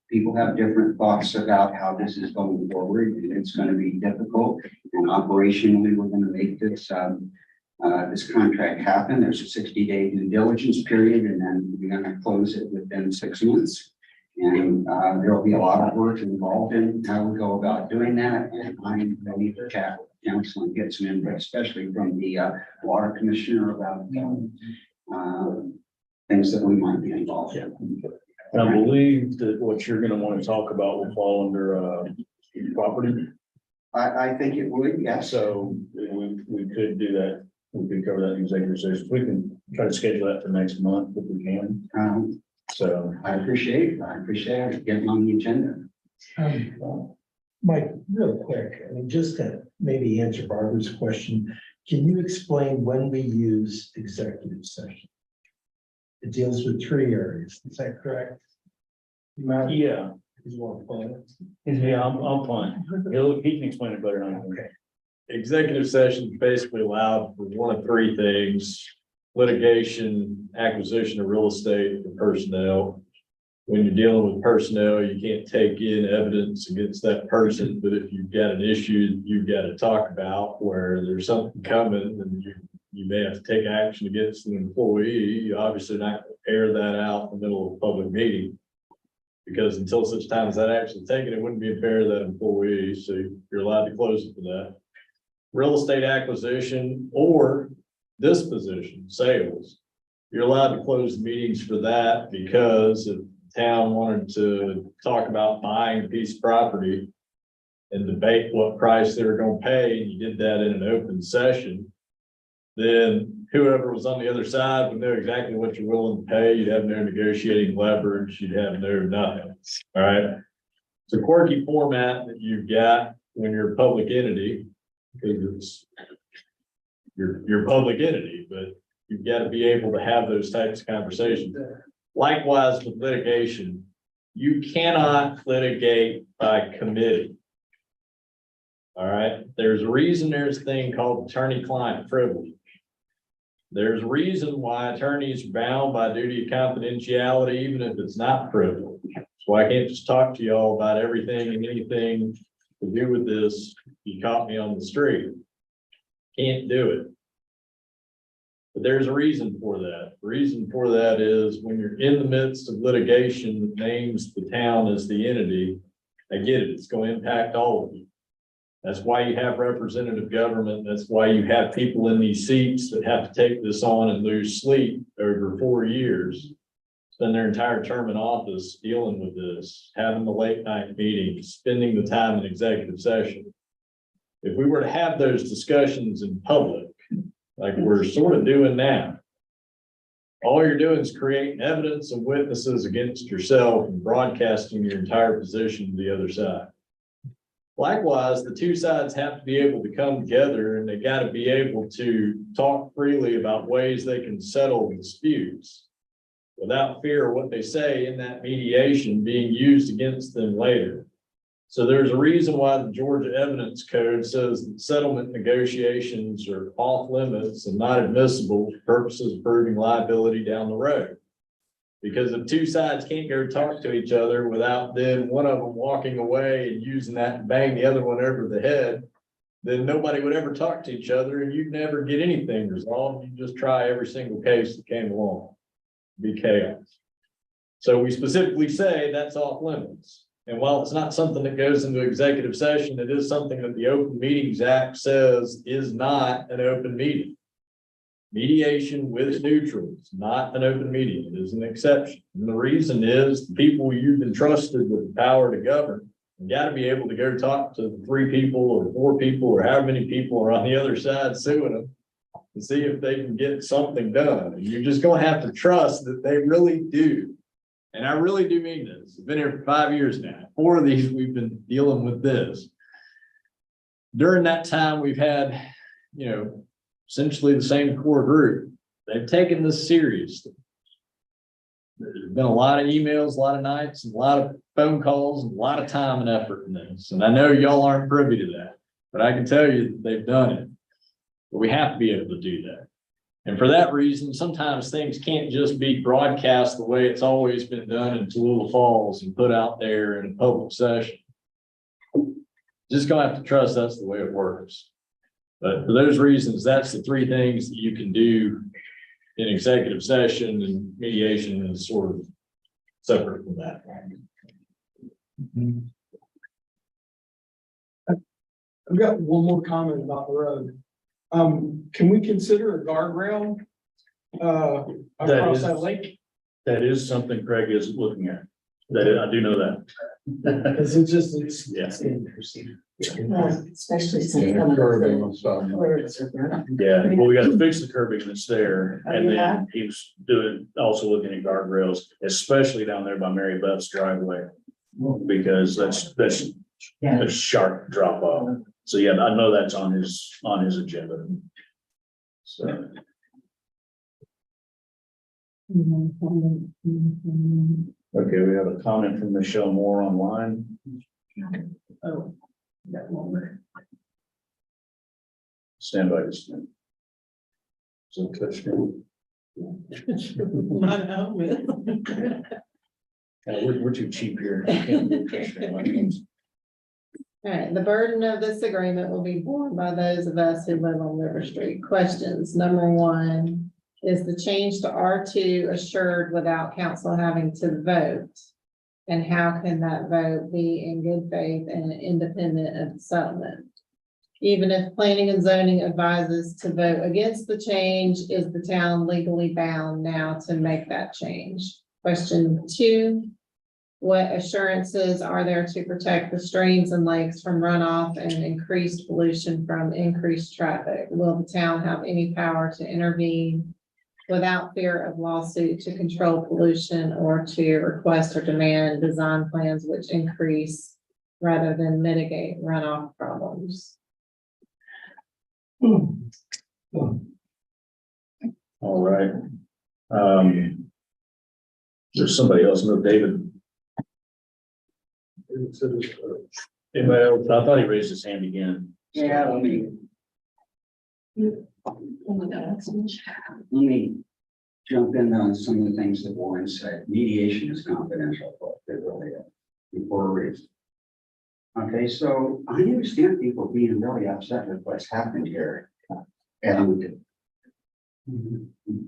people have different thoughts about how this is going forward, and it's going to be difficult. And operationally, we're going to make this this contract happen. There's a 60-day due diligence period, and then we're going to close it within 6 months. And there will be a lot of work involved in how we go about doing that. And I'm ready to chat with council and get some input, especially from the water commissioner about things that we might be involved in. I believe that what you're gonna want to talk about will fall under property. I think it would, yes. So we could do that. We could cover that in executive session. We can try to schedule that for next month if we can. So I appreciate it getting on the agenda. Mike, real quick, I mean, just to maybe answer Barbara's question, can you explain when we use executive session? It deals with 3 areas, is that correct? yeah, You want to plan it? yeah, I'm fine. He can explain it better than I can. Executive session basically allowed for one of 3 things. litigation, acquisition of real estate and personnel. When you're dealing with personnel, you can't take in evidence against that person, but if you've got an issue you've got to talk about where there's something coming and you may have to take action against an employee, you're obviously not going to air that out in the middle of a public meeting. Because until such time as that action is taken, it wouldn't be fair to that employee, so you're allowed to close it for that. Real estate acquisition or disposition, sales. You're allowed to close the meetings for that because if the town wanted to talk about buying a piece of property and debate what price they were going to pay, and you did that in an open session, then whoever was on the other side would know exactly what you're willing to pay. You'd have no negotiating leverage. You'd have no nothing. All right. It's a quirky format that you've got when you're a public entity because it's your public entity, but you've got to be able to have those types of conversations. Likewise with litigation, you cannot litigate by committee. All right. There's a reason there's a thing called attorney-client privilege. There's a reason why attorneys are bound by duty of confidentiality, even if it's not privileged. So I can't just talk to y'all about everything and anything to do with this. You caught me on the street. Can't do it. But there's a reason for that. The reason for that is when you're in the midst of litigation that names the town as the entity, I get it. It's going to impact all of you. That's why you have representative government. That's why you have people in these seats that have to take this on and lose sleep over 4 years. Spend their entire term in office dealing with this, having the late night meetings, spending the time in executive session. If we were to have those discussions in public, like we're sort of doing now, all you're doing is creating evidence and witnesses against yourself and broadcasting your entire position to the other side. Likewise, the two sides have to be able to come together and they got to be able to talk freely about ways they can settle disputes without fear of what they say in that mediation being used against them later. So there's a reason why the Georgia Evidence Code says that settlement negotiations are off limits and not admissible for purposes of proving liability down the road. Because if two sides can't go talk to each other without then one of them walking away and using that to bang the other one over the head, then nobody would ever talk to each other and you'd never get anything resolved. You just try every single case that came along. Be chaos. So we specifically say that's off limits. And while it's not something that goes into executive session, it is something that the Open Meetings Act says is not an open meeting. Mediation with neutrals, not an open meeting. It is an exception. And the reason is the people you've entrusted with the power to govern, you got to be able to go talk to 3 people or 4 people or however many people are on the other side suing them and see if they can get something done. And you're just going to have to trust that they really do. And I really do mean this. I've been here for 5 years now. 4 of these we've been dealing with this. During that time, we've had, essentially the same core group. They've taken this seriously. There's been a lot of emails, a lot of nights, and a lot of phone calls, and a lot of time and effort in this. And I know y'all aren't privy to that, but I can tell you that they've done it. But we have to be able to do that. And for that reason, sometimes things can't just be broadcast the way it's always been done in Tallulah Falls and put out there in a public session. Just gonna have to trust that's the way it works. But for those reasons, that's the 3 things that you can do in executive session, and mediation is sort of separate from that. I've got one more comment about the road. Can we consider a guardrail across that lake? That is something Craig is looking at. I do know that. Because it's Yeah. interesting. Especially since Yeah, some of curbing the and stuff. words are not. Yeah, well, we got to fix the curbing that's there, Oh, and yeah? then he was also looking at guardrails, especially down there by Mary Beth's driveway. Because that's a sharp drop off. So yeah, I know that's on his agenda. So. Okay, we have a comment from Michelle Moore online. Oh, that one. Stand by just a minute. So touch screen. We're too cheap here. All right, the burden of this agreement will be borne by those of us who live on River Street. Questions. Number one, is the change to R2 assured without council having to vote? And how can that vote be in good faith and independent of the settlement? Even if planning and zoning advises to vote against the change, is the town legally bound now to make that change? Question two, what assurances are there to protect the streams and lakes from runoff and increased pollution from increased traffic? Will the town have any power to intervene without fear of lawsuit to control pollution or to request or demand design plans which increase rather than mitigate runoff problems? All right. There's somebody else, no, David. Anybody else? I thought he raised his hand again. Yeah, let me jump in on some of the things that Warren said. Mediation is confidential, but it really is, for a reason. Okay, so I understand people being really upset with what's happened here. And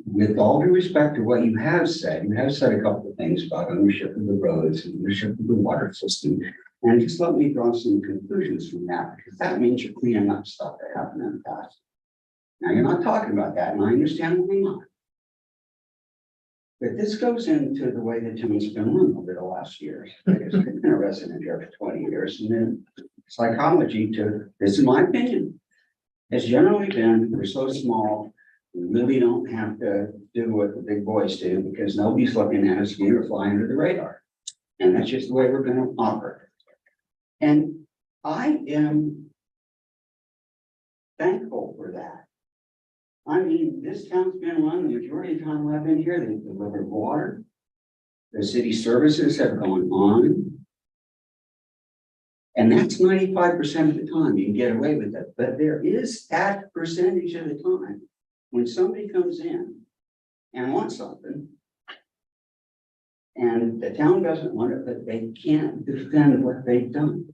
with all due respect to what you have said a couple of things about ownership of the roads and ownership of the water system. And just let me draw some conclusions from that, because that means you're cleaning up stuff that happened in the past. Now, you're not talking about that, and I understand why not. But this goes into the way the town's been run over the last years. Because I've been a resident here for 20 years, and then psychology to, this is my opinion, has generally been, we're so small, we really don't have to do what the big boys do, because nobody's looking at us, we are flying under the radar. And that's just the way we're gonna operate. And I am thankful for that. I mean, this town's been run, the majority of the time I've been here, they've delivered water. The city services have gone on. And that's 95% of the time you can get away with it. But there is that percentage of the time when somebody comes in and wants something, and the town doesn't want it, but they can't defend what they've done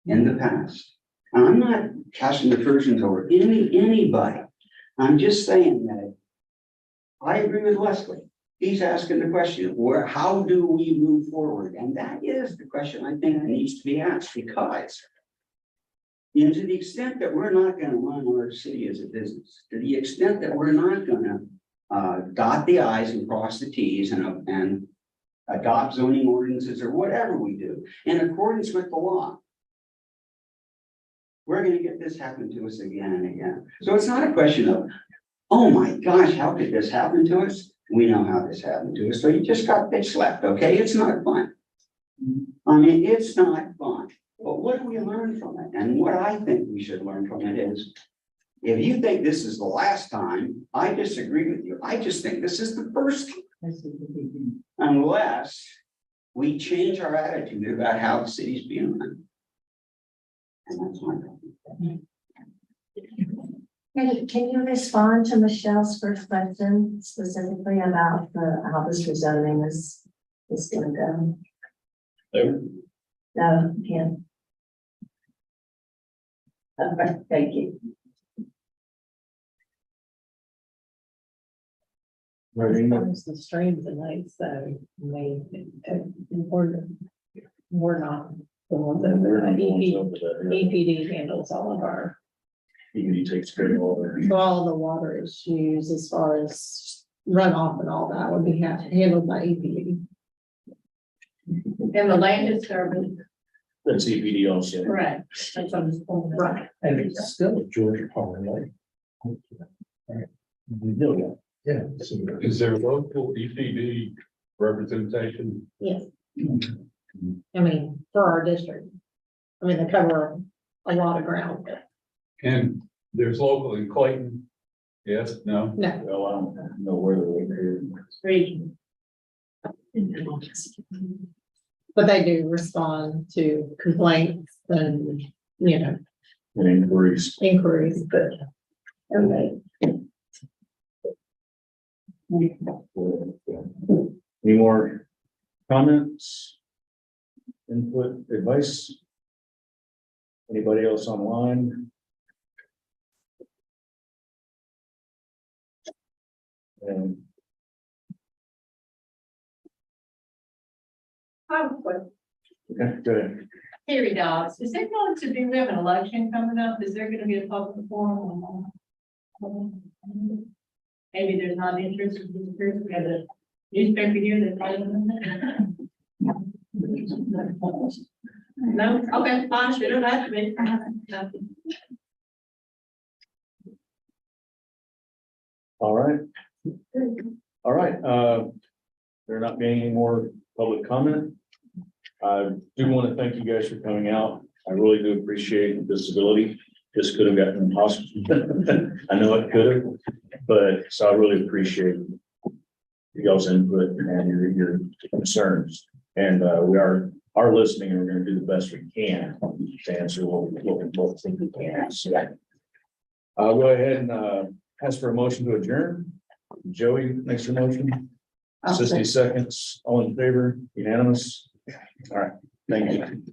in the past. And I'm not casting aspersions over anybody. I'm just saying that I agree with Leslie. He's asking the question, how do we move forward? And that is the question I think that needs to be asked, because to the extent that we're not going to run our city as a business, to the extent that we're not going to dot the i's and cross the t's and adopt zoning ordinances or whatever we do in accordance with the law, we're going to get this happen to us again and again. So it's not a question of, oh my gosh, how could this happen to us? We know how this happened to us. So you just got bitch slapped, okay? It's not fun. I mean, it's not fun. But what do we learn from it? And what I think we should learn from it is, if you think this is the last time, I disagree with you. I just think this is the first time. Unless we change our attitude about how the city's being run. And that's my problem. Can you respond to Michelle's first question specifically about how this rezoning is gonna go? No, you can't. Okay, thank you. The streams and lakes, so important. We're not the ones that EPD handles all of our. EPD takes care of all that. All the water issues as far as runoff and all that would be handled by EPD. And the land disturbance, That's EPD also. correct, that's on the phone. Right. And it's still a Georgia Power Lake. We do, yeah. Is there local EPD representation? Yes. I mean, for our district. I mean, they cover a lot of ground. And there's local in Clayton? Yes, no? No. Well, I don't know where they're located. Region. But they do respond to complaints and, you know, And inquiries. inquiries, but. Okay. Any more comments? Input, advice? Anybody else online? And okay, good. Terry Dobbs, is there going to be, we have an election coming up, is there gonna be a public forum? Maybe there's not interest in this person, we have a newspaper here that's writing. No, okay, fine, we don't have to be. All right. All right, there not being any more public comment. I do want to thank you guys for coming out. I really do appreciate the visibility. This could have gotten impossible. I know it could have, but so I really appreciate y'all's input and your concerns. And we are listening, and we're going to do the best we can to answer what we both think we can. So I'll go ahead and ask for a motion to adjourn. Joey makes your motion. 60 seconds, all in favor, unanimous. All right, thank you.